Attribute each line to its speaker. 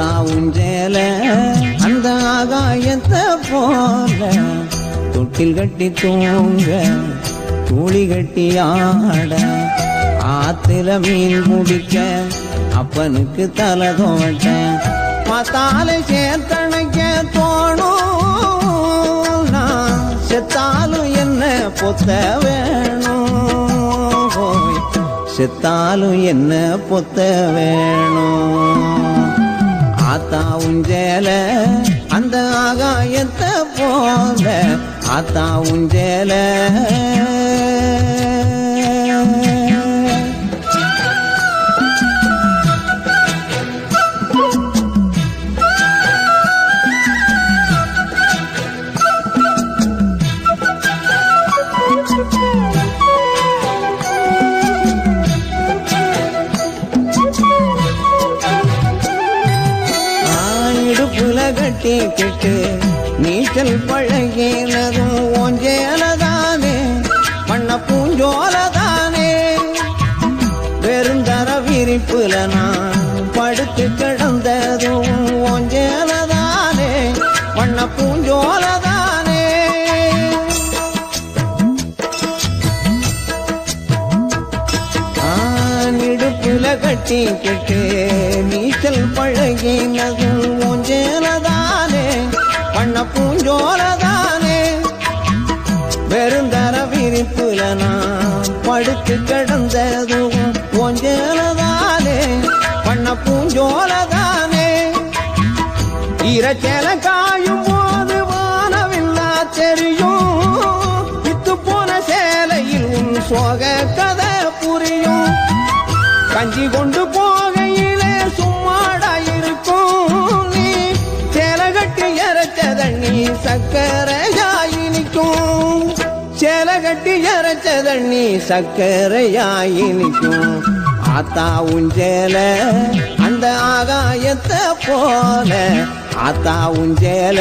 Speaker 1: ஆத்தா உஞ்சேல அந்த ஆகாயத்தை போல தொட்டில் கட்டி தூங்க தூளி கட்டி ஆட ஆத்துல மீன் குடிக்க அப்பனுக்கு தலை தோட்ட பார்த்தாலே சேர்த்தணைக்க தோணும் நான் செத்தாலும் என்ன பொத்த வேணும் செத்தாலும் என்ன பொத்த வேணும் ஆத்தா உஞ்சேல அந்த ஆகாயத்தை போல ஆத்தா உஞ்சேல கட்டி கிட்டு நீச்சல் பழகினதும் ஓஞ்சேலதானே மண்ண பூஞ்சோலதானே வெறுந்தர விரிப்புல நான் படுத்து கிடந்ததும் ஓஞ்சேலதானே மண்ண பூஞ்சோலதானே இடுப்புல கட்டி கிட்டு நீச்சல் பழகினதும் ஓஞ்சேலதானே பண்ண பூஞ்சோலதானே வெறுந்தர விரிப்புல நான் படுத்து கிடந்ததும் ஓஞ்சேலதானே பண்ண பூஞ்சோலதானே ஈரச்சேல காயும் போது வானவில்லா தெரியும் வித்து போன சேலையில் உன் சோக கதை புரியும் கஞ்சி கொண்டு போகையிலே சும்மாடா இருக்கும் நீ சேலை கட்டி இறைச்ச தண்ணி சக்கரையாயி நிற்கும் சேலை கட்டி இறைச்ச தண்ணி சக்கரையாயி நிற்கும் ஆத்தா உஞ்சேல அந்த ஆகாயத்தை போல ஆத்தா உஞ்சேல